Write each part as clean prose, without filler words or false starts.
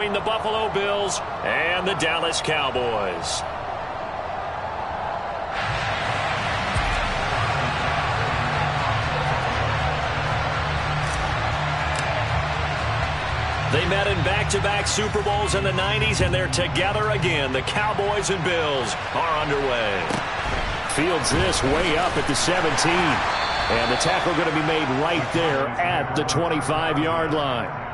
Between the Buffalo Bills and the Dallas Cowboys. They met in back-to-back Super Bowls in the 90s, and they're together again. The Cowboys and Bills are underway. Fields this way up at the 17. And the tackle going to be made right there at the 25-yard line.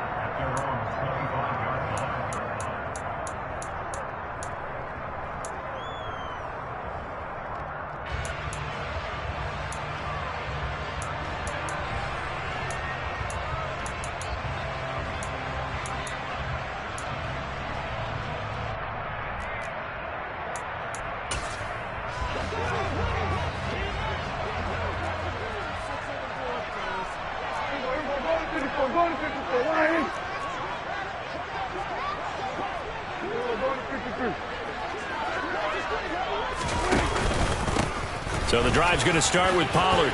So the drive's going to start with Pollard.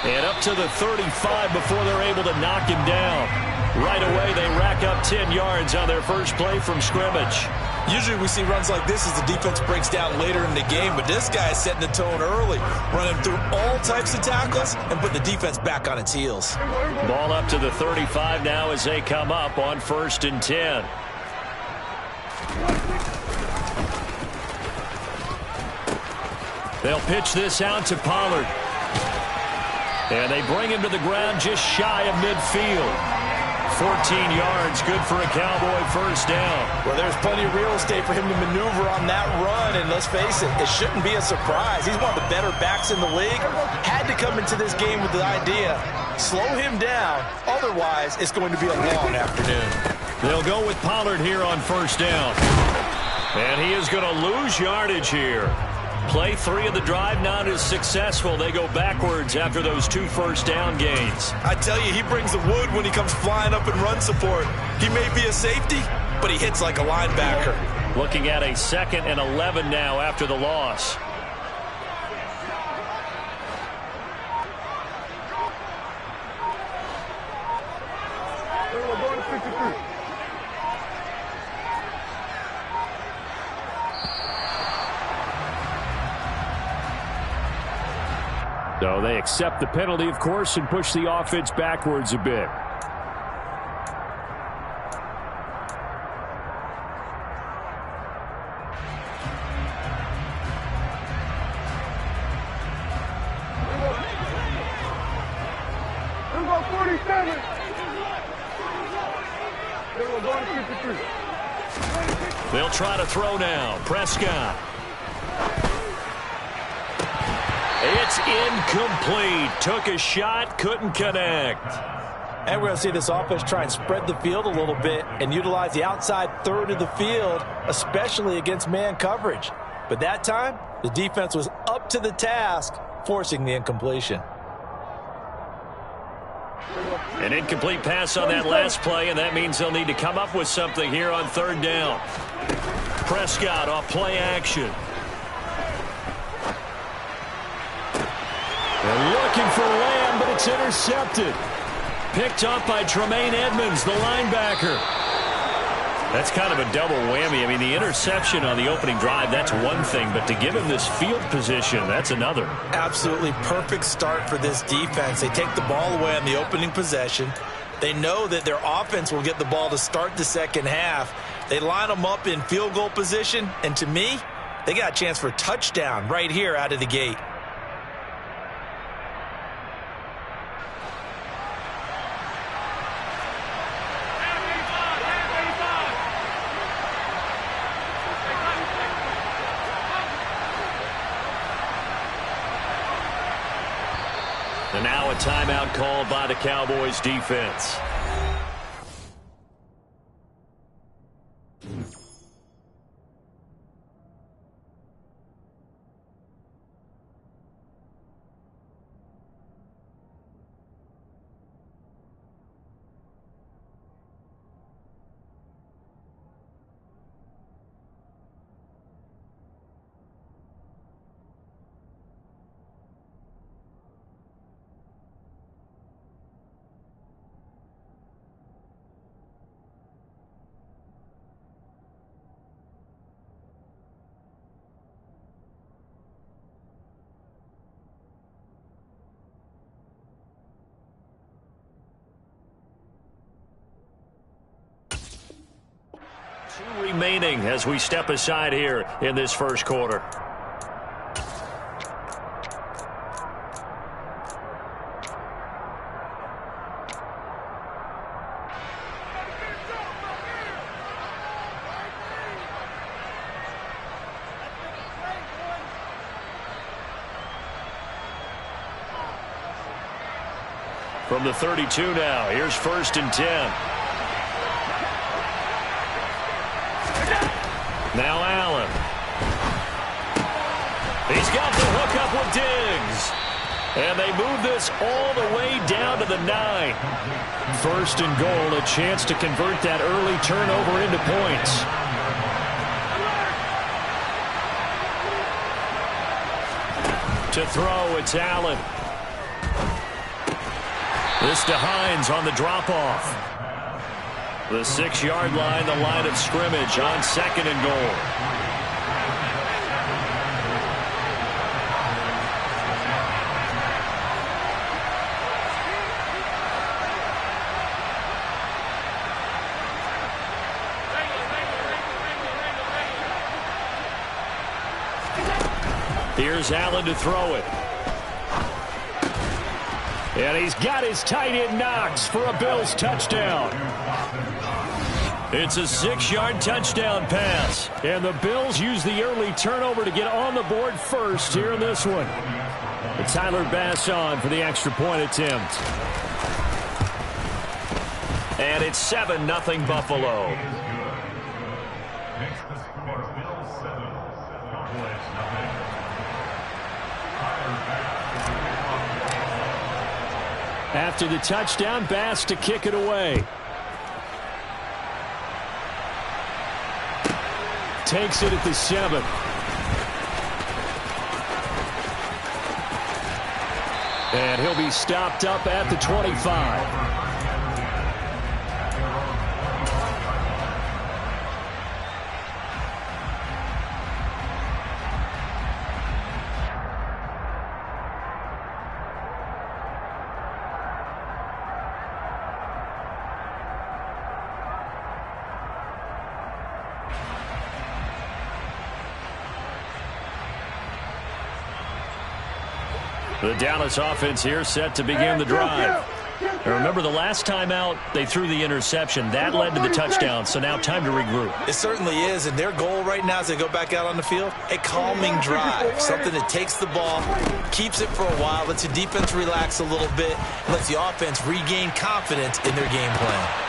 And up to the 35 before they're able to knock him down. Right away, they rack up 10 yards on their first play from scrimmage. Usually we see runs like this as the defense breaks down later in the game, but this guy is setting the tone early, running through all types of tackles and putting the defense back on its heels. Ball up to the 35 now as they come up on 1st and 10. They'll pitch this out to Pollard. And they bring him to the ground just shy of midfield. 14 yards, good for a Cowboy first down. Well, there's plenty of real estate for him to maneuver on that run, and let's face it, it shouldn't be a surprise. He's one of the better backs in the league. Had to come into this game with the idea, slow him down, otherwise it's going to be a long afternoon. They'll go with Pollard here on 1st down. And he is going to lose yardage here. Play 3 of the drive not as successful. They go backwards after those 2 first-down gains. I tell you, he brings the wood when he comes flying up in run support. He may be a safety, but he hits like a linebacker. Looking at a 2nd and 11 now after the loss. So they accept the penalty, of course, and push the offense backwards a bit. They'll try to throw now. Prescott. It's incomplete. Took a shot, couldn't connect. And we're going to see this offense try and spread the field a little bit and utilize the outside third of the field, especially against man coverage. But that time, the defense was up to the task, forcing the incompletion. An incomplete pass on that last play, and that means they'll need to come up with something here on 3rd down. Prescott off play action. They're looking for Lamb, but it's intercepted. Picked up by Tremaine Edmonds, the linebacker. That's kind of a double whammy. I mean, the interception on the opening drive, that's one thing, but to give him this field position, that's another. Absolutely perfect start for this defense. They take the ball away on the opening possession. They know that their offense will get the ball to start the second half. They line them up in field goal position, and to me, they got a chance for a touchdown right here out of the gate. And now a timeout called by the Cowboys defense. Remaining as we step aside here in this first quarter. From the 32 now, here's 1st and 10. Now Allen. He's got the hook up with Diggs. And they move this all the way down to the 9. 1st and goal, a chance to convert that early turnover into points. To throw, it's Allen. This to Hines on the drop-off. The 6-yard line, the line of scrimmage on 2nd and goal. Here's Allen to throw it. And he's got his tight end Knox for a Bills touchdown. It's a 6-yard touchdown pass. And the Bills use the early turnover to get on the board first here in this one. And Tyler Bass on for the extra point attempt. And it's 7-0 Buffalo. After the touchdown, Bass to kick it away. Takes it at the 7. And he'll be stopped up at the 25. The Dallas offense here set to begin the drive. And remember, the last time out, they threw the interception. That led to the touchdown, so now time to regroup. It certainly is, and their goal right now as they go back out on the field, a calming drive, something that takes the ball, keeps it for a while, lets the defense relax a little bit, and lets the offense regain confidence in their game plan.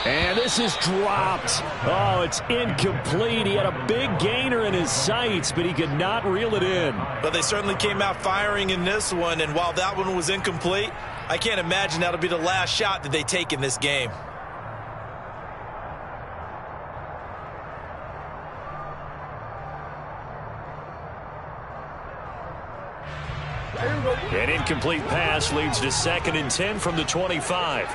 And this is dropped. Oh, it's incomplete. He had a big gainer in his sights, but he could not reel it in. But they certainly came out firing in this one, and while that one was incomplete, I can't imagine that'll be the last shot that they take in this game. An incomplete pass leads to 2nd and 10 from the 25.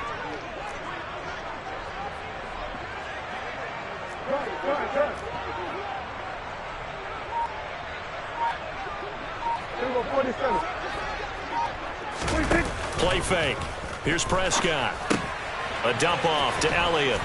Play fake. Here's Prescott. A dump off to Elliott.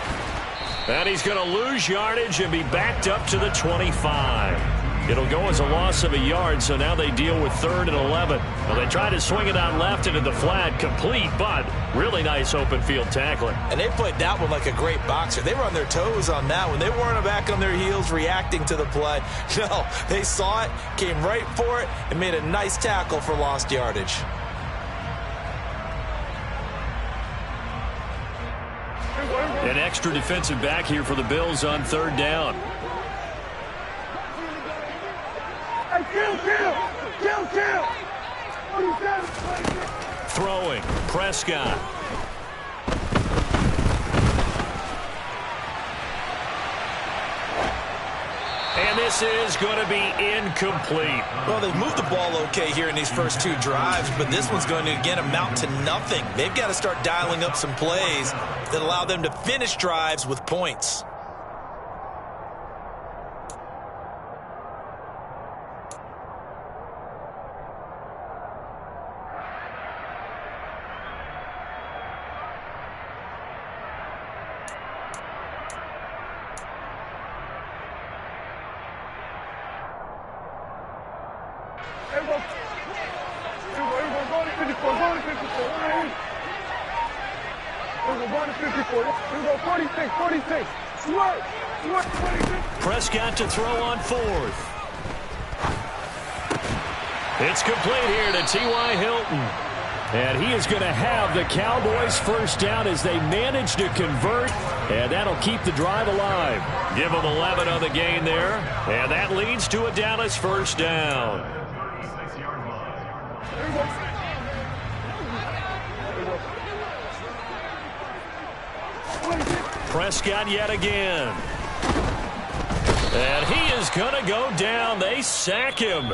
And he's going to lose yardage and be backed up to the 25. It'll go as a loss of a yard, so now they deal with 3rd and 11. Well, they try to swing it out left into the flat, complete, but really nice open field tackling. And they played that one like a great boxer. They were on their toes on that one. They weren't back on their heels reacting to the play. No, they saw it, came right for it, and made a nice tackle for lost yardage. An extra defensive back here for the Bills on 3rd down. Throwing, Prescott. And this is going to be incomplete. Well, they've moved the ball okay here in these first 2 drives, but this one's going to, again, amount to nothing. They've got to start dialing up some plays that allow them to finish drives with points. 54. Here we go, 46, 46. Swerve, 46. Prescott to throw on fourth. It's complete here to T.Y. Hilton. And he is going to have the Cowboys first down as they manage to convert. And that'll keep the drive alive. Give them 11 on the gain there. And that leads to a Dallas first down. Prescott yet again. And he is going to go down. They sack him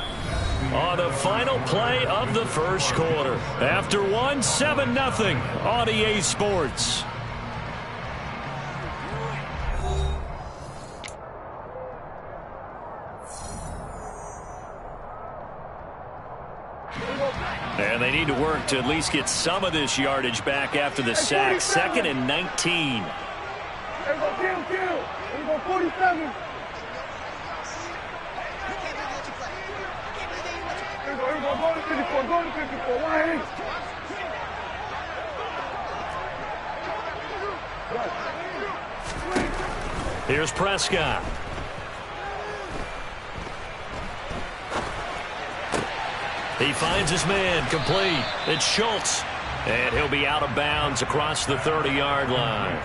on the final play of the first quarter. After 7-0 on EA Sports. And they need to work to at least get some of this yardage back after the sack. 2nd and 19. There we go, kill. There we go, 47. Here we go, go to 54, go to 54. Why? Here's Prescott. He finds his man, complete. It's Schultz. And he'll be out of bounds across the 30-yard line.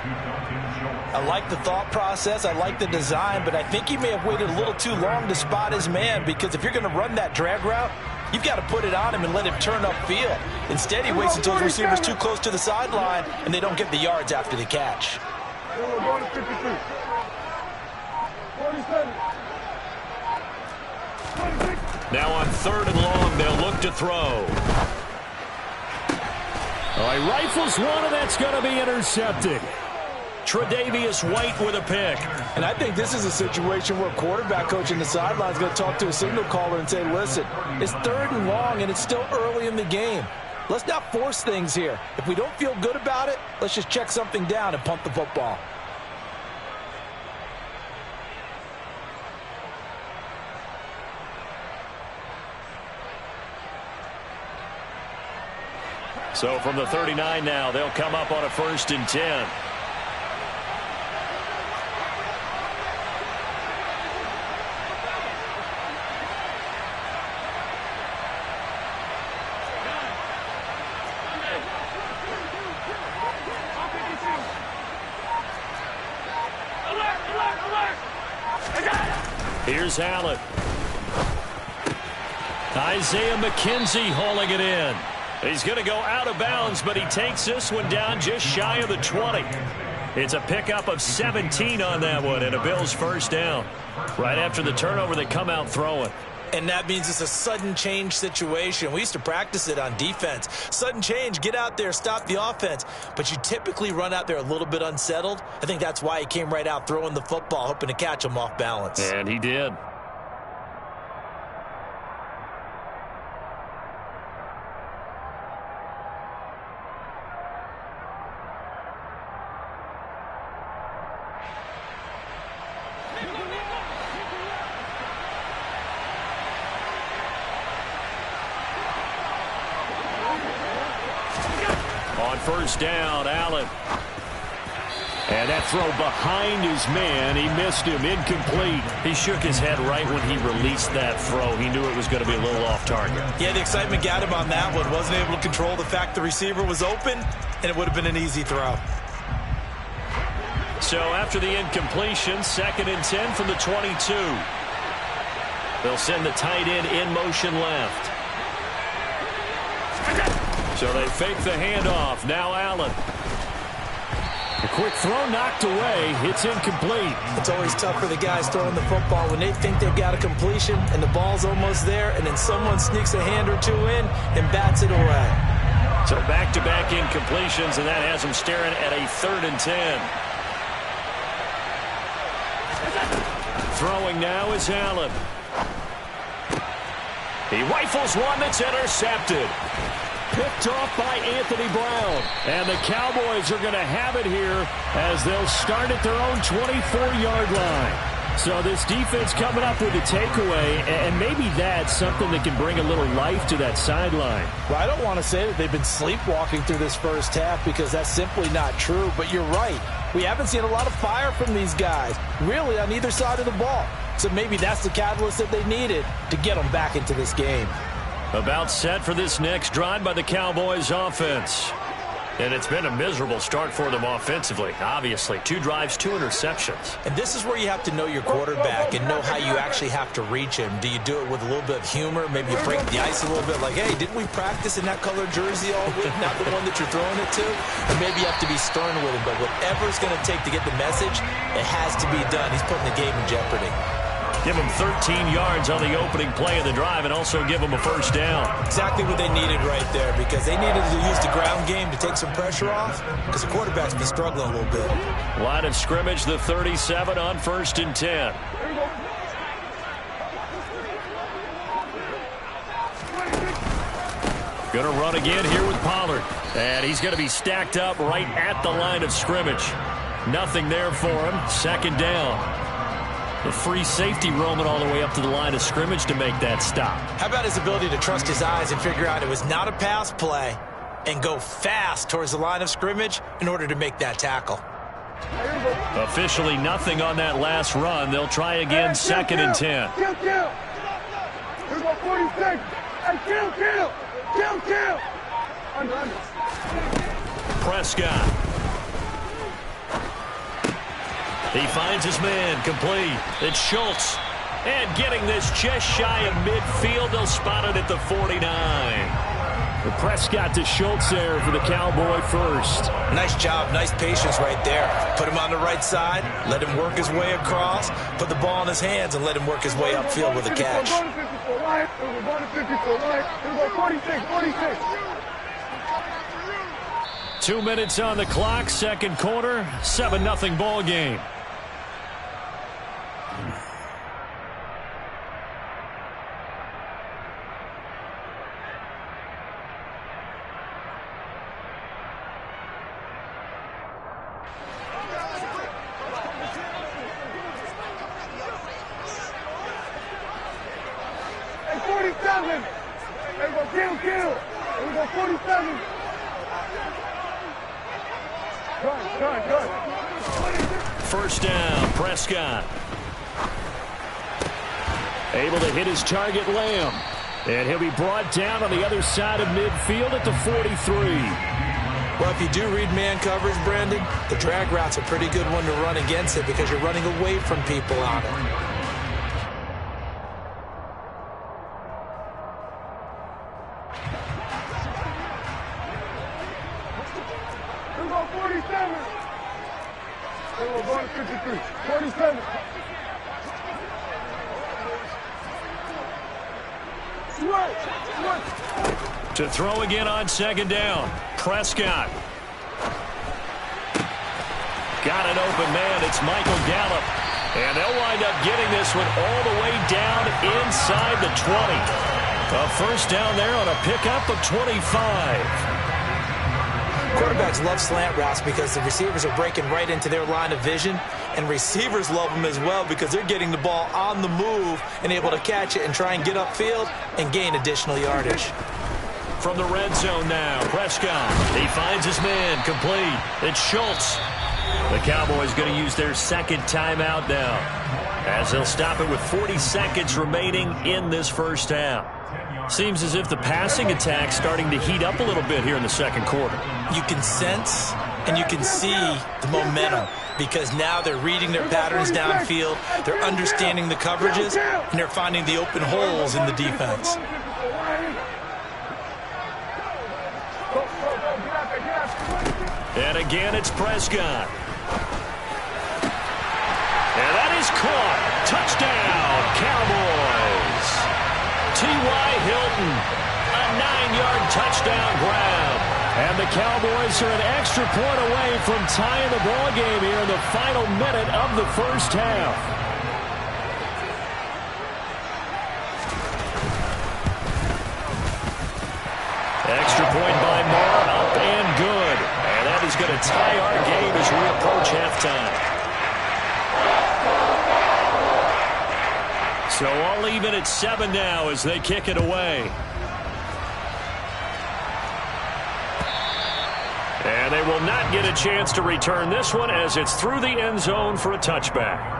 I like the thought process. I like the design, but I think he may have waited a little too long to spot his man, because if you're going to run that drag route, you've got to put it on him and let him turn upfield. Instead, he waits until his receiver's too close to the sideline, and they don't get the yards after the catch. Going to 53. 47. 26. Now on 3rd and long, they'll look to throw. Oh, he rifles one, and that's going to be intercepted. Tre'Davious White with a pick. And I think this is a situation where quarterback coach in the sideline is going to talk to a signal caller and say, listen, it's 3rd and long, and it's still early in the game. Let's not force things here. If we don't feel good about it, let's just check something down and punt the football. So from the 39 now, they'll come up on a 1st and 10. Here's Allen. Isaiah McKenzie hauling it in. He's going to go out of bounds, but he takes this one down just shy of the 20. It's a pickup of 17 on that one, and a Bills first down. Right after the turnover, they come out throwing. And that means it's a sudden change situation. We used to practice it on defense. Sudden change, get out there, stop the offense. But you typically run out there a little bit unsettled. I think that's why he came right out throwing the football, hoping to catch him off balance. And he did. On 1st down, Allen. And that throw behind his man. He missed him. Incomplete. He shook his head right when he released that throw. He knew it was going to be a little off target. Yeah, the excitement got him on that one. Wasn't able to control the fact the receiver was open, and it would have been an easy throw. So after the incompletion, 2nd and 10 from the 22. They'll send the tight end in motion left. So they fake the handoff. Now Allen. A quick throw knocked away. It's incomplete. It's always tough for the guys throwing the football when they think they've got a completion and the ball's almost there, and then someone sneaks a hand or two in and bats it away. So back-to-back incompletions, and that has them staring at a 3rd and 10. Throwing now is Allen. He rifles one that's intercepted. Picked off by Anthony Brown. And the Cowboys are going to have it here as they'll start at their own 24-yard line. So this defense coming up with a takeaway, and maybe that's something that can bring a little life to that sideline. Well, I don't want to say that they've been sleepwalking through this first half because that's simply not true, but you're right. We haven't seen a lot of fire from these guys, really, on either side of the ball. So maybe that's the catalyst that they needed to get them back into this game. About set for this next drive by the Cowboys offense. And it's been a miserable start for them offensively. Obviously, 2 drives, 2 interceptions. And this is where you have to know your quarterback and know how you actually have to reach him. Do you do it with a little bit of humor? Maybe you break the ice a little bit like, hey, didn't we practice in that colored jersey all week, not the one that you're throwing it to? Or maybe you have to be stern with him. But whatever it's going to take to get the message, it has to be done. He's putting the game in jeopardy. Give them 13 yards on the opening play of the drive and also give them a first down. Exactly what they needed right there because they needed to use the ground game to take some pressure off because the quarterback's been struggling a little bit. Line of scrimmage, the 37 on 1st and 10. Going to run again here with Pollard. And he's going to be stacked up right at the line of scrimmage. Nothing there for him. 2nd down. The free safety roaming all the way up to the line of scrimmage to make that stop. How about his ability to trust his eyes and figure out it was not a pass play and go fast towards the line of scrimmage in order to make that tackle. Officially nothing on that last run. They'll try again, 2nd and 10. Kill. Here's my 46. Hey, kill. Under. Prescott. He finds his man, complete. It's Schultz. And getting this just shy of midfield, they'll spot it at the 49. The Prescott to Schultz there for the Cowboy first. Nice job, nice patience right there. Put him on the right side, let him work his way across, put the ball in his hands, and let him work his way upfield with a catch. 2 minutes on the clock, 2nd quarter, 7-0 ball game. Kill. Here we go, 47. Good. 1st down, Prescott. Able to hit his target, Lamb. And he'll be brought down on the other side of midfield at the 43. Well, if you do read man coverage, Brandon, the drag route's a pretty good one to run against it because you're running away from people on it. We're going to 53. 47. To throw again on 2nd down. Prescott. Got an open man. It's Michael Gallup. And they'll wind up getting this one all the way down inside the 20. A first down there on a pickup of 25. Quarterbacks love slant routes because the receivers are breaking right into their line of vision, and receivers love them as well because they're getting the ball on the move and able to catch it and try and get upfield and gain additional yardage. From the red zone now, Prescott. He finds his man, complete. It's Schultz. The Cowboys going to use their 2nd timeout now as they'll stop it with 40 seconds remaining in this first half. Seems as if the passing attack's starting to heat up a little bit here in the 2nd quarter. You can sense and you can see the momentum because now they're reading their patterns downfield, they're understanding the coverages, and they're finding the open holes in the defense. And again, it's Prescott. And that is caught. Touchdown, Cowboys. T.Y. Hilton, a 9-yard touchdown grab. And the Cowboys are an extra point away from tying the ball game here in the final minute of the first half. Extra point by Moore, up and good. And that is going to tie our game as we approach halftime. So all even at 7 now as they kick it away. And they will not get a chance to return this one as it's through the end zone for a touchback.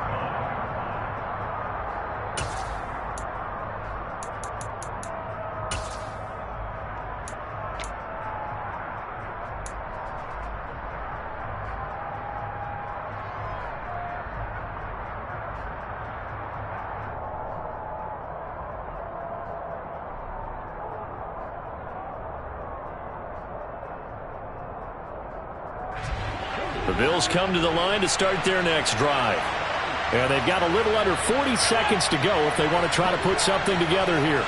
The Bills come to the line to start their next drive. And they've got a little under 40 seconds to go if they want to try to put something together here.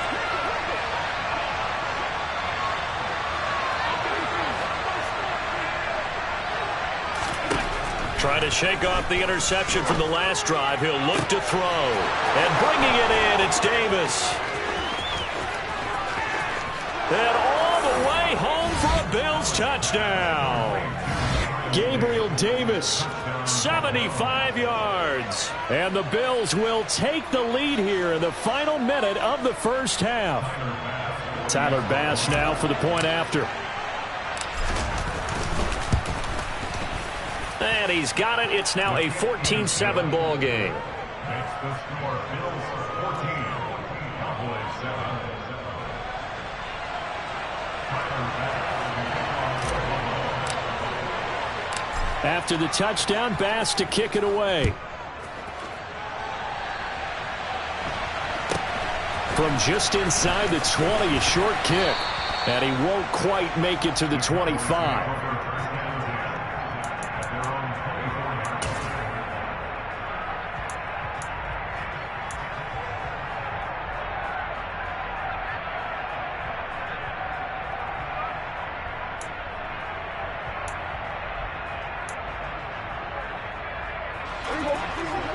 Trying to shake off the interception from the last drive. He'll look to throw. And bringing it in, it's Davis. And all the way home for a Bills touchdown. Gabriel Davis, 75 yards. And the Bills will take the lead here in the final minute of the first half. Tyler Bass now for the point after. And he's got it. It's now a 14-7 ball game. After the touchdown, Bass to kick it away. From just inside the 20, a short kick. And he won't quite make it to the 25.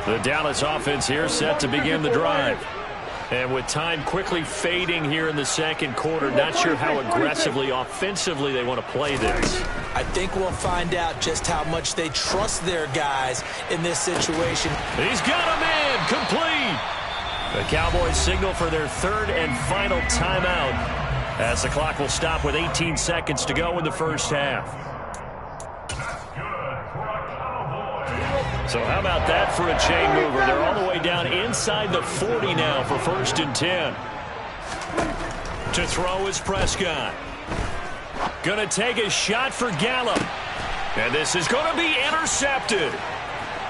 The Dallas offense here set to begin the drive. And with time quickly fading here in the second quarter, not sure how aggressively, offensively they want to play this. I think we'll find out just how much they trust their guys in this situation. He's got a man complete. The Cowboys signal for their third and final timeout as the clock will stop with 18 seconds to go in the first half. So how about that for a chain mover? They're all the way down inside the 40 now for 1st and 10. To throw is Prescott. Going to take a shot for Gallup. And this is going to be intercepted.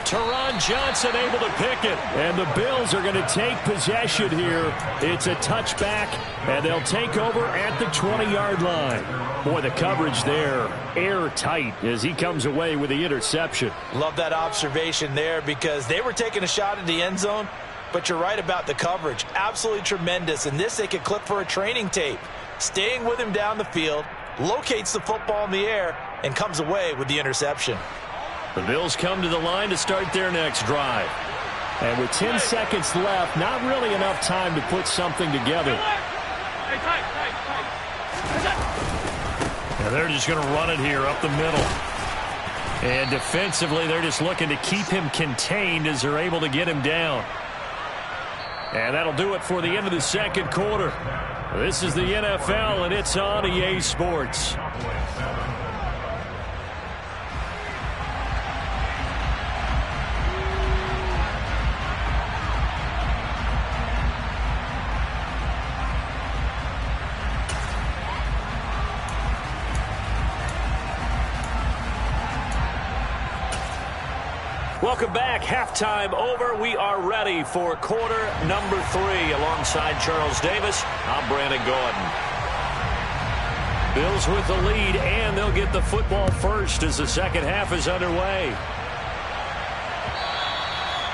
Teron Johnson able to pick it. And the Bills are going to take possession here. It's a touchback, and they'll take over at the 20-yard line. Boy, the coverage there, airtight as he comes away with the interception. Love that observation there because they were taking a shot at the end zone, but you're right about the coverage. Absolutely tremendous. And this they could clip for a training tape. Staying with him down the field, locates the football in the air, and comes away with the interception. The Bills come to the line to start their next drive. And with 10 seconds left, not really enough time to put something together. And they're just going to run it here up the middle. And defensively, they're just looking to keep him contained as they're able to get him down. And that'll do it for the end of the second quarter. This is the NFL, and it's on EA Sports. Welcome back. Halftime over. We are ready for quarter number 3. Alongside Charles Davis, I'm Brandon Gordon. Bills with the lead, and they'll get the football first as the second half is underway.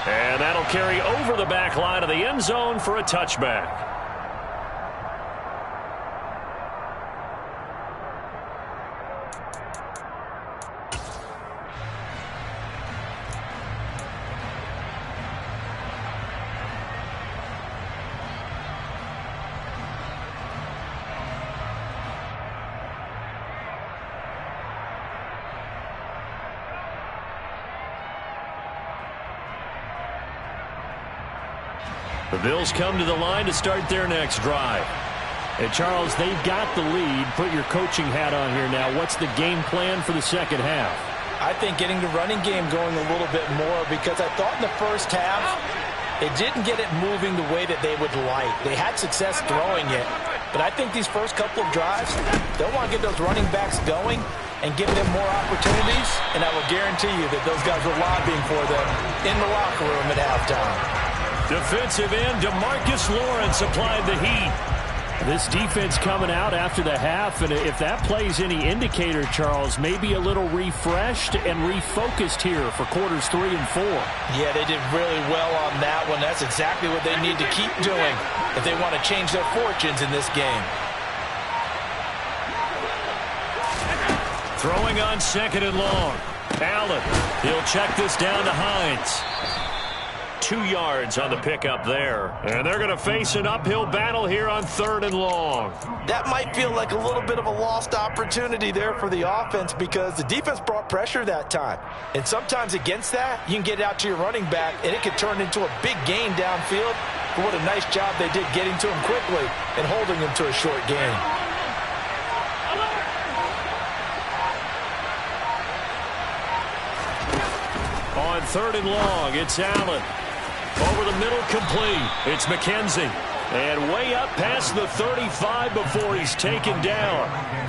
And that'll carry over the back line of the end zone for a touchback. The Bills come to the line to start their next drive. And, Charles, they've got the lead. Put your coaching hat on here now. What's the game plan for the second half? I think getting the running game going a little bit more, because I thought in the first half they didn't get it moving the way that they would like. They had success throwing it, but I think these first couple of drives, they'll want to get those running backs going and give them more opportunities, and I will guarantee you that those guys were lobbying for them in the locker room at halftime. Defensive end DeMarcus Lawrence applied the heat. This defense coming out after the half, and if that plays any indicator, Charles, maybe a little refreshed and refocused here for quarters 3 and 4. Yeah, they did really well on that one. That's exactly what they need to keep doing if they want to change their fortunes in this game. Throwing on 2nd and long. Allen, he'll check this down to Hines. 2 yards on the pickup there. And they're going to face an uphill battle here on 3rd and long. That might feel like a little bit of a lost opportunity there for the offense, because the defense brought pressure that time. And sometimes against that, you can get out to your running back, and it could turn into a big gain downfield. But what a nice job they did getting to him quickly and holding him to a short gain. On 3rd and long, it's Allen. Over the middle, complete. It's McKenzie. And way up past the 35 before he's taken down.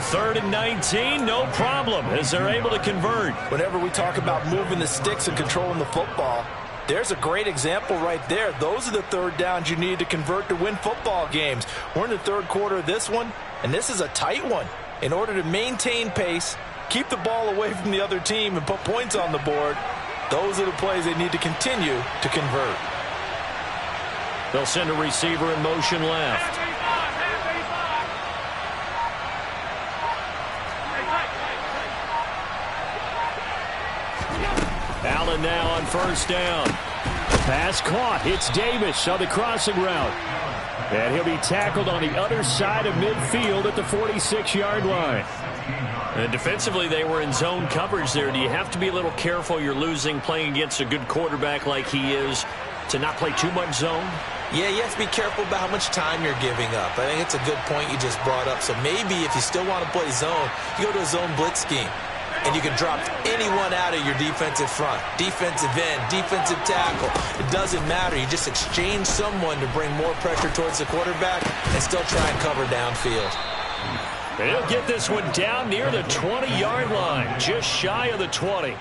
3rd and 19, no problem, as they're able to convert. Whenever we talk about moving the sticks and controlling the football, there's a great example right there. Those are the 3rd downs you need to convert to win football games. We're in the 3rd quarter of this one, and this is a tight one. In order to maintain pace, keep the ball away from the other team, and put points on the board, those are the plays they need to continue to convert. They'll send a receiver in motion left. Allen now on 1st down. Pass caught. It's Davis on the crossing route. And he'll be tackled on the other side of midfield at the 46-yard line. And defensively, they were in zone coverage there. Do you have to be a little careful? You're losing playing against a good quarterback like he is to not play too much zone? Yeah, you have to be careful about how much time you're giving up. I think it's a good point you just brought up. So maybe if you still want to play zone, you go to a zone blitz scheme. And you can drop anyone out of your defensive front. Defensive end, defensive tackle. It doesn't matter. You just exchange someone to bring more pressure towards the quarterback and still try and cover downfield. And he'll get this one down near the 20-yard line, just shy of the 20.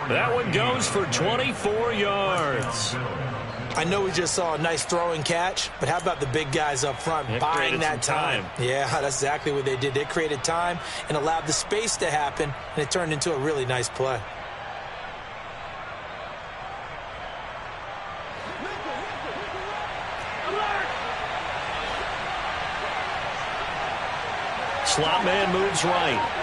That one goes for 24 yards. I know we just saw a nice throwing catch, but how about the big guys up front buying that time? Yeah, that's exactly what they did. They created time and allowed the space to happen, and it turned into a really nice play. Slot man moves right.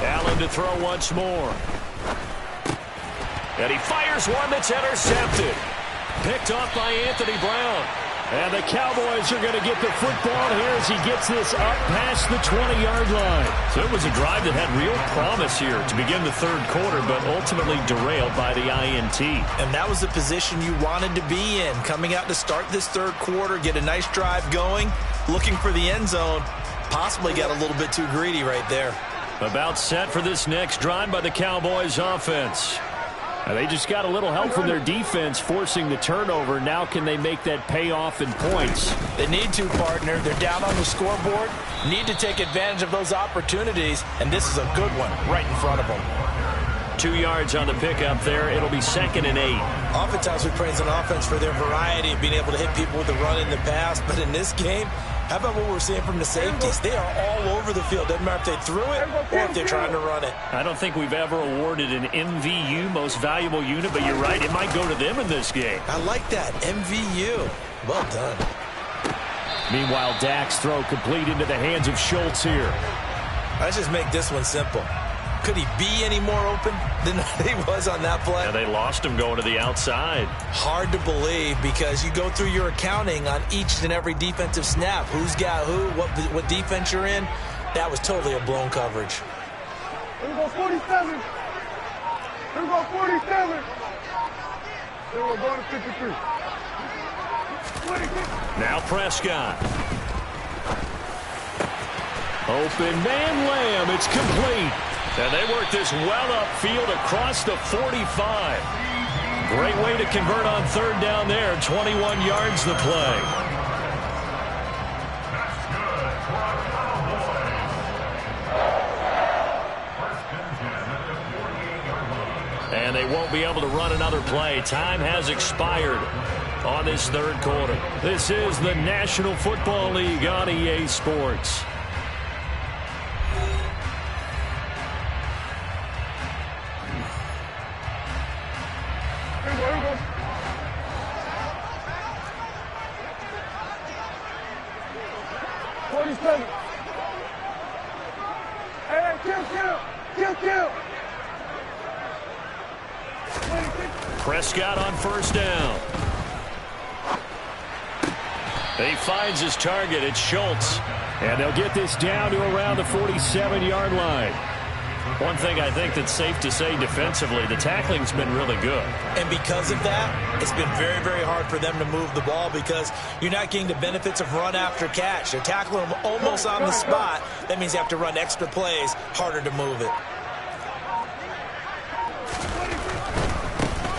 Allen to throw once more. And he fires one that's intercepted. Picked off by Anthony Brown. And the Cowboys are going to get the football here as he gets this up past the 20-yard line. So it was a drive that had real promise here to begin the 3rd quarter, but ultimately derailed by the INT. And that was the position you wanted to be in. Coming out to start this 3rd quarter, get a nice drive going, looking for the end zone. Possibly got a little bit too greedy right there. About set for this next drive by the Cowboys offense. And they just got a little help from their defense forcing the turnover. Now can they make that pay off in points? They need to, partner. They're down on the scoreboard. Need to take advantage of those opportunities, and this is a good one right in front of them. 2 yards on the pickup there. It'll be 2nd and 8. Oftentimes we praise an offense for their variety of being able to hit people with the run in the pass, but in this game, how about what we're seeing from the safeties? They are all over the field. Doesn't matter if they threw it or if they're trying to run it. I don't think we've ever awarded an MVU, most valuable unit, but you're right. It might go to them in this game. I like that. MVU. Well done. Meanwhile, Dak's throw complete into the hands of Schultz here. Let's just make this one simple. Could he be any more open than he was on that play? Yeah, they lost him going to the outside. Hard to believe because you go through your accounting on each and every defensive snap. Who's got who, what defense you're in. That was totally a blown coverage. Here we go, 47. Here we go, 47. Then we're going to 53. 26. Now Prescott. Open man Lamb. It's complete. And they work this well upfield across the 45. Great way to convert on third down there. 21 yards to play. And they won't be able to run another play. Time has expired on this third quarter. This is the National Football League on EA Sports. Here we go, here we go. Hey, kill. Prescott on first down. He finds his target. It's Schultz. And they'll get this down to around the 47-yard line. One thing I think that's safe to say defensively, the tackling's been really good. And because of that, it's been very, very hard for them to move the ball because you're not getting the benefits of run after catch. They're tackling them almost on the spot. That means you have to run extra plays, harder to move it.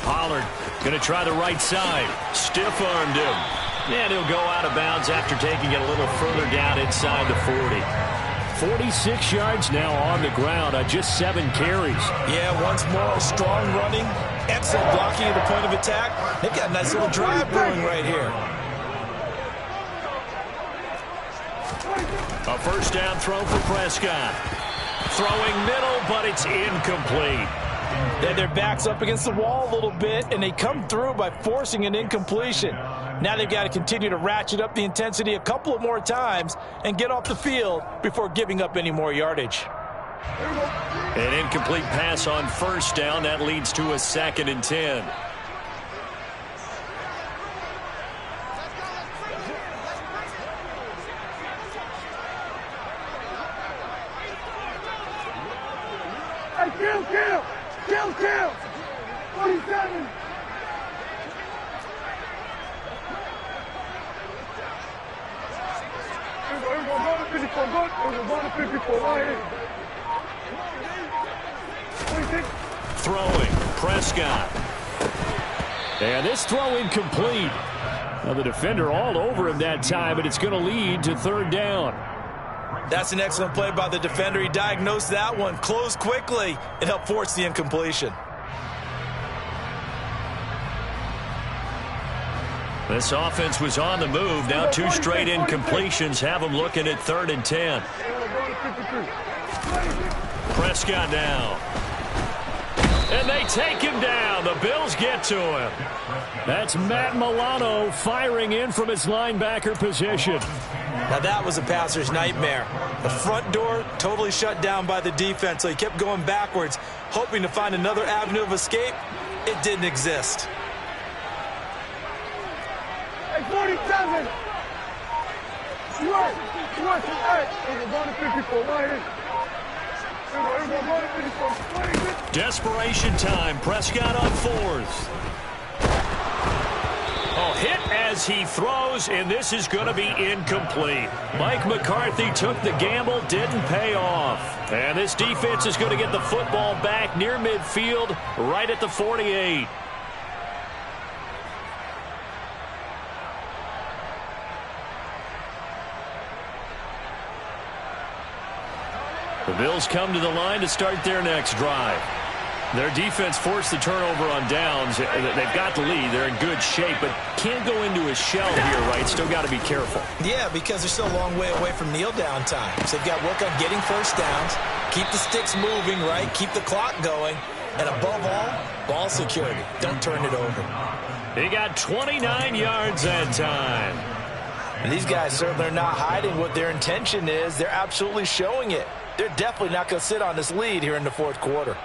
Pollard going to try the right side. Stiff-armed him. And he'll go out of bounds after taking it a little further down inside the 40. 46 yards now on the ground on just 7 carries. Yeah, once more, strong running, excellent blocking at the point of attack. They've got a nice little drive brewing right here. A first down throw for Prescott. Throwing middle, but it's incomplete. And their back's up against the wall a little bit, and they come through by forcing an incompletion. Now they've got to continue to ratchet up the intensity a couple of more times and get off the field before giving up any more yardage. An incomplete pass on first down. That leads to a 2nd and 10. Hey, kill. 47. Here we go, 54. Go to 54. Right here. 26. Throwing, Prescott. And this throw incomplete. Now the defender all over him that time, but it's going to lead to 3rd down. That's an excellent play by the defender. He diagnosed that one, closed quickly, and helped force the incompletion. This offense was on the move. Now 2 straight incompletions have them looking at 3rd and 10. Prescott now. And they take him down. The Bills get to him. That's Matt Milano firing in from his linebacker position. Now that was a passer's nightmare. The front door totally shut down by the defense, so he kept going backwards, hoping to find another avenue of escape. It didn't exist. Hey, 47. Swerve. Hey, we're going to 54. Right here. Here we go, going to 54. 26. Desperation time. Prescott on 4th. Oh, hit as he throws, and this is going to be incomplete. Mike McCarthy took the gamble, didn't pay off. And this defense is going to get the football back near midfield, right at the 48. The Bills come to the line to start their next drive. Their defense forced the turnover on downs. They've got the lead. They're in good shape, but can't go into a shell here, right? Still got to be careful. Yeah, because they're still a long way away from kneel down time. So they've got to work on getting first downs, keep the sticks moving, right? Keep the clock going. And above all, ball security. Don't turn it over. He got 29 yards that time. And these guys certainly are not hiding what their intention is. They're absolutely showing it. They're definitely not going to sit on this lead here in the 4th quarter.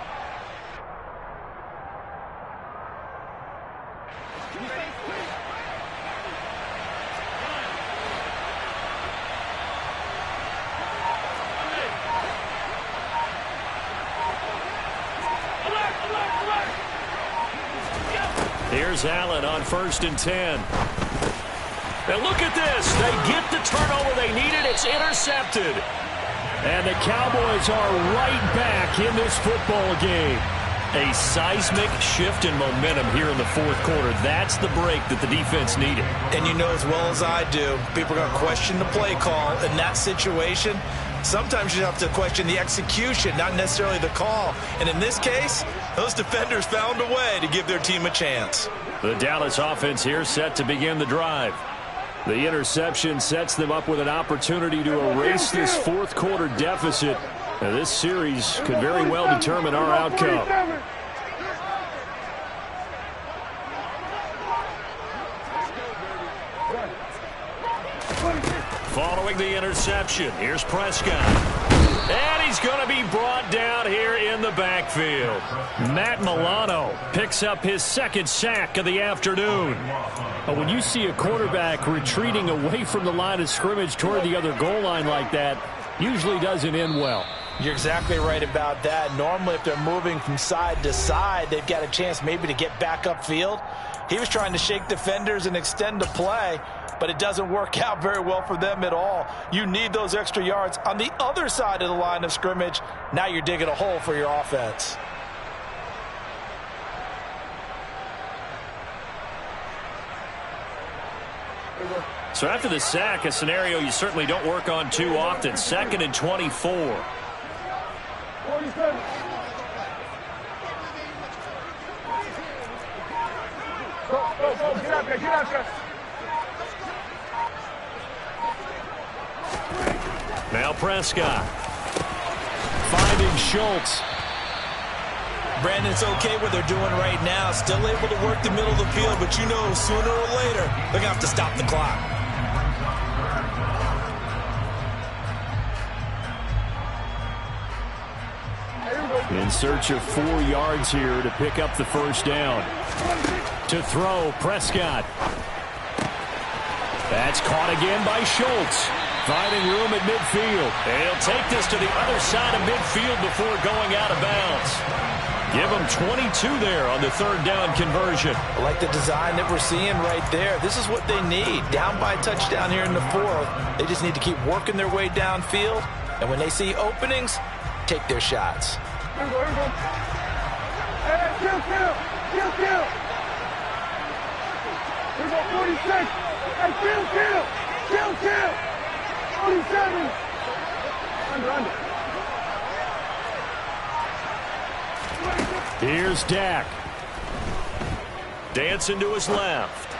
Here's Allen on 1st and 10. And look at this. They get the turnover they needed. It's intercepted. And the Cowboys are right back in this football game. A seismic shift in momentum here in the fourth quarter. That's the break that the defense needed. And you know as well as I do, people are going to question the play call in that situation. Sometimes you have to question the execution, not necessarily the call. And in this case, those defenders found a way to give their team a chance. The Dallas offense here set to begin the drive. The interception sets them up with an opportunity to erase this fourth quarter deficit. Now, this series could very well determine our outcome. Following the interception, here's Prescott. And he's going to be brought down here in the backfield. Matt Milano picks up his second sack of the afternoon. But when you see a quarterback retreating away from the line of scrimmage toward the other goal line like that, usually doesn't end well. You're exactly right about that. Normally, if they're moving from side to side, they've got a chance maybe to get back upfield. He was trying to shake defenders and extend the play, but it doesn't work out very well for them at all. You need those extra yards on the other side of the line of scrimmage. Now you're digging a hole for your offense. So after the sack, a scenario you certainly don't work on too often. 2nd and 24. 47. Go, get out there, get out there. Now Prescott. Finding Schultz. Brandon, it's okay what they're doing right now. Still able to work the middle of the field, but you know sooner or later they're going to have to stop the clock. In search of 4 yards here to pick up the first down. To throw, Prescott. That's caught again by Schultz. Finding room at midfield. And he'll take this to the other side of midfield before going out of bounds. Give them 22 there on the 3rd down conversion. I like the design that we're seeing right there. This is what they need. Down by a touchdown here in the 4th. They just need to keep working their way downfield. And when they see openings, take their shots. Here we go. Hey, kill. Here we go, 46. Hey, kill. 47. Under. Here's Dak. Dancing to his left.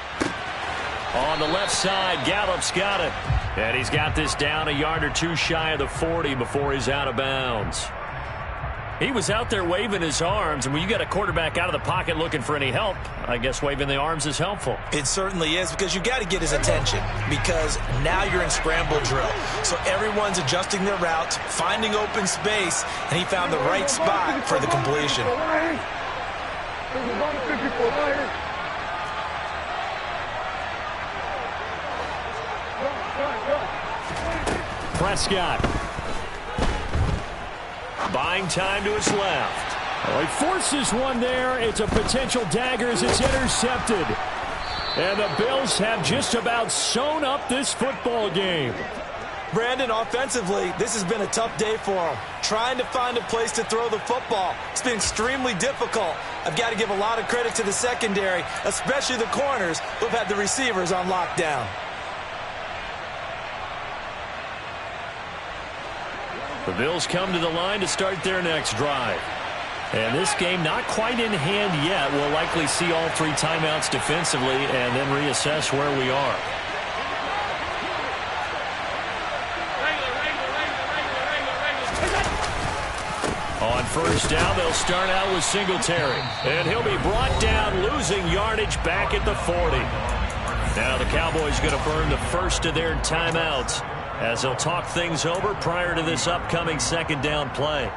On the left side, Gallup's got it. And he's got this down a yard or 2 shy of the 40 before he's out of bounds. He was out there waving his arms, and when you got a quarterback out of the pocket looking for any help, I guess waving the arms is helpful. It certainly is, because you got to get his attention, because now you're in scramble drill. So everyone's adjusting their routes, finding open space, and he found the right spot for the completion. Prescott. Buying time to his left. Oh, he forces one there. It's a potential dagger as it's intercepted. And the Bills have just about sewn up this football game. Brandon, offensively, this has been a tough day for him. Trying to find a place to throw the football. It's been extremely difficult. I've got to give a lot of credit to the secondary, especially the corners who've had the receivers on lockdown. The Bills come to the line to start their next drive. And this game not quite in hand yet. We'll likely see all 3 timeouts defensively and then reassess where we are. On first down, they'll start out with Singletary. And he'll be brought down, losing yardage back at the 40. Now the Cowboys going to burn the first of their timeouts as they'll talk things over prior to this upcoming 2nd down play.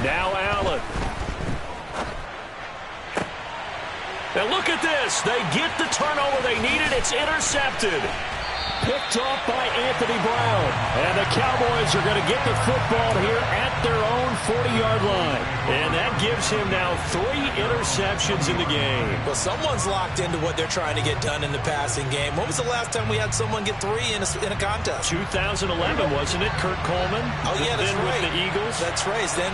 Now Allen. And look at this. They get the turnover they needed. It's intercepted. Picked off by Anthony Brown. And the Cowboys are going to get the football here at their own 40-yard line. And that gives him now 3 interceptions in the game. Well, someone's locked into what they're trying to get done in the passing game. When was the last time we had someone get 3 in a contest? 2011, wasn't it? Kurt Coleman? Oh, yeah, that's right. With the Eagles? That's right. It's then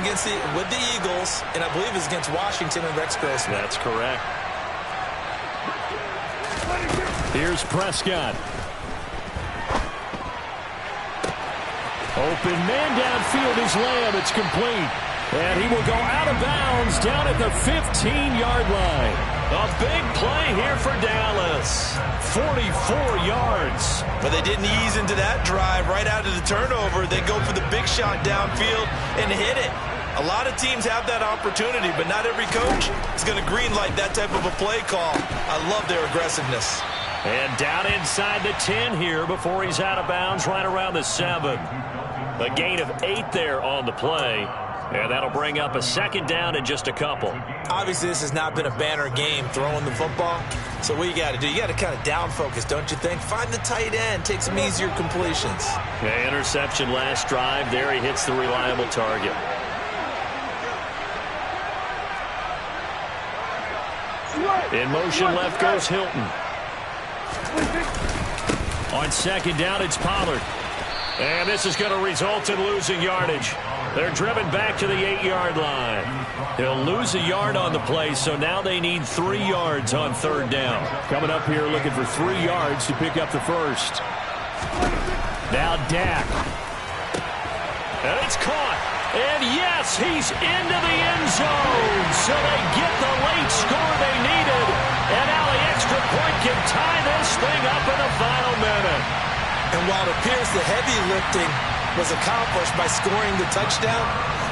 with the Eagles, and I believe it's against Washington and Rex Grossman. That's correct. Here's Prescott. Open man downfield is Lamb. It's complete. And he will go out of bounds down at the 15-yard line. A big play here for Dallas. 44 yards. But they didn't ease into that drive right out of the turnover. They go for the big shot downfield and hit it. A lot of teams have that opportunity, but not every coach is going to greenlight that type of a play call. I love their aggressiveness. And down inside the 10 here before he's out of bounds right around the 7. A gain of 8 there on the play. And that'll bring up a second down in just a couple. Obviously, this has not been a banner game throwing the football. So what you got to do, you got to kind of down focus, don't you think? Find the tight end, take some easier completions. Yeah, interception last drive. There he hits the reliable target. In motion, left goes Hilton. On second down, it's Pollard. And this is going to result in losing yardage. They're driven back to the 8-yard line. They'll lose a yard on the play, so now they need 3 yards on third down. Coming up here looking for 3 yards to pick up the first. Now Dak. And it's caught. And yes, he's into the end zone. So they get the late score they needed. And now the extra point can tie this thing up in the final minute. And while it appears the heavy lifting was accomplished by scoring the touchdown,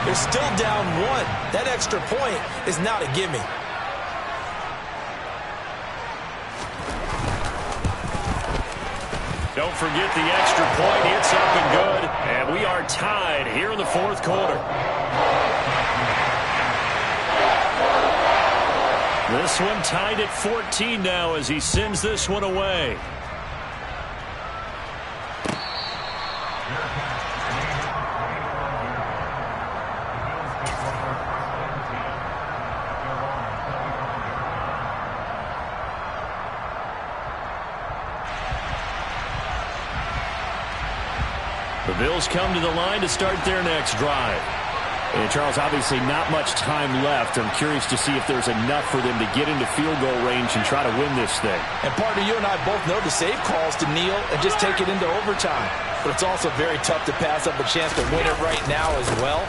they're still down 1. That extra point is not a gimme. Don't forget the extra point. It's up and good. And we are tied here in the fourth quarter. This one tied at 14 now as he sends this one away. The Bills come to the line to start their next drive. And Charles, obviously not much time left. I'm curious to see if there's enough for them to get into field goal range and try to win this thing. And partner, you and I both know the safe calls to kneel and just take it into overtime. But it's also very tough to pass up a chance to win it right now as well.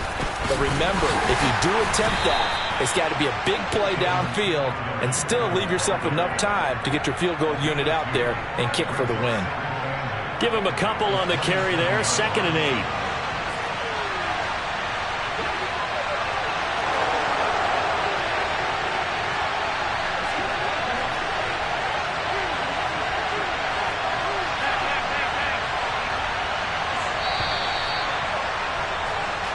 But remember, if you do attempt that, it's got to be a big play downfield and still leave yourself enough time to get your field goal unit out there and kick for the win. Give him a couple on the carry there. 2nd and 8.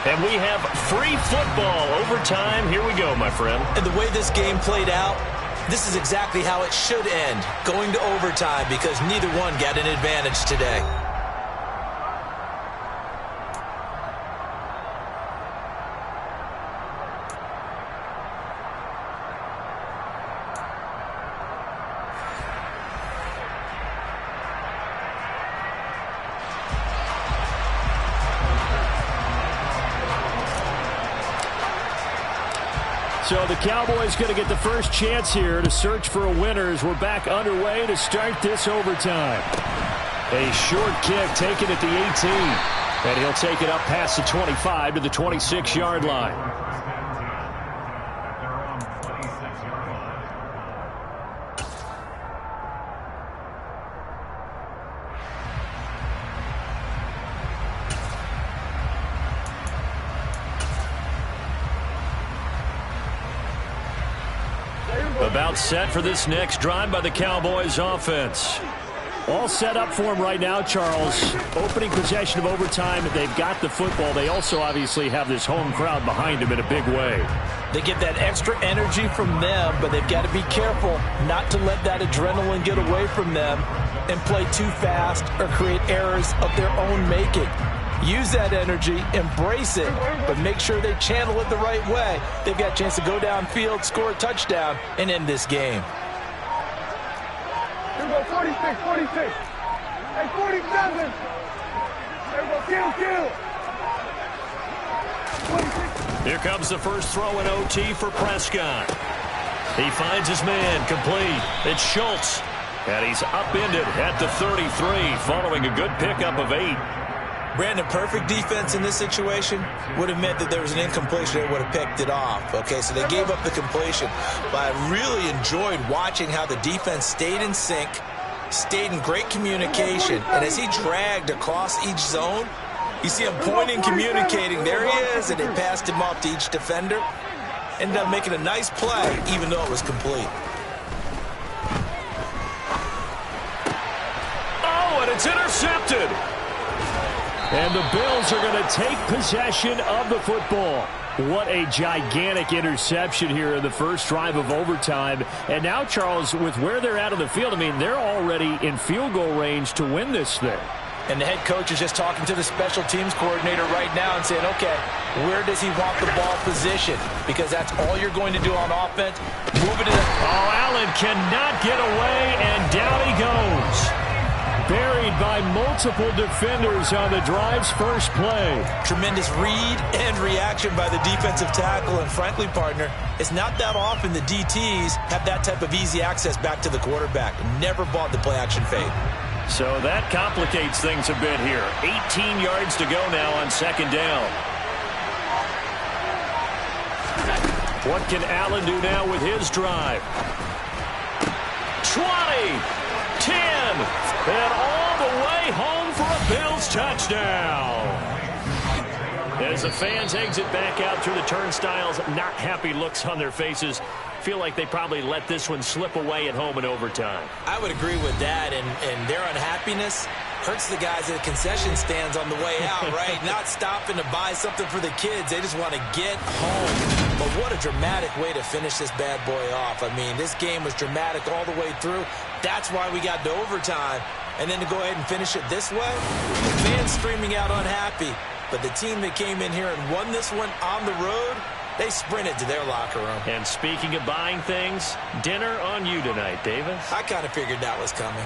And we have free football overtime. Here we go, my friend. And the way this game played out, this is exactly how it should end, going to overtime, because neither one got an advantage today. So the Cowboys going to get the first chance here to search for a winner as we're back underway to start this overtime. A short kick taken at the 18. And he'll take it up past the 25 to the 26-yard line. About set for this next drive by the Cowboys offense. All set up for him right now, Charles. Opening possession of overtime. They've got the football. They also obviously have this home crowd behind them in a big way. They get that extra energy from them, but they've got to be careful not to let that adrenaline get away from them and play too fast or create errors of their own making. Use that energy, embrace it, but make sure they channel it the right way. They've got a chance to go downfield, score a touchdown, and end this game. Here we go, 46, 46. Hey, 47. Here we go, kill. 26. Here comes the first throw in OT for Prescott. He finds his man, complete. It's Schultz, and he's upended at the 33, following a good pickup of 8. Brandon, perfect defense in this situation would have meant that there was an incompletion. They would have picked it off. Okay, so they gave up the completion. But I really enjoyed watching how the defense stayed in sync, stayed in great communication. And as he dragged across each zone, you see him pointing, communicating. There he is, and they passed him off to each defender. Ended up making a nice play, even though it was complete. Oh, and it's intercepted. And the Bills are going to take possession of the football. What a gigantic interception here in the first drive of overtime. And now, Charles, with where they're at on the field, I mean, they're already in field goal range to win this thing. And the head coach is just talking to the special teams coordinator right now and saying, okay, where does he want the ball positioned? Because that's all you're going to do on offense. Move it in. Oh, Allen cannot get away, and down he goes. Buried by multiple defenders on the drive's first play. Tremendous read and reaction by the defensive tackle. And frankly, partner, it's not that often the DTs have that type of easy access back to the quarterback. Never bought the play-action fade. So that complicates things a bit here. 18 yards to go now on second down. What can Allen do now with his drive? 20, 10, and all the way home for a Bills touchdown. As the fans exit back out through the turnstiles, not happy looks on their faces. Feel like they probably let this one slip away at home in overtime. I would agree with that, and their unhappiness hurts the guys at the concession stands on the way out, right? Not stopping to buy something for the kids. They just want to get home. But what a dramatic way to finish this bad boy off. I mean, this game was dramatic all the way through. That's why we got to overtime. And then to go ahead and finish it this way, the fans streaming out unhappy. But the team that came in here and won this one on the road, they sprinted to their locker room. And speaking of buying things, dinner on you tonight, Davis. I kind of figured that was coming.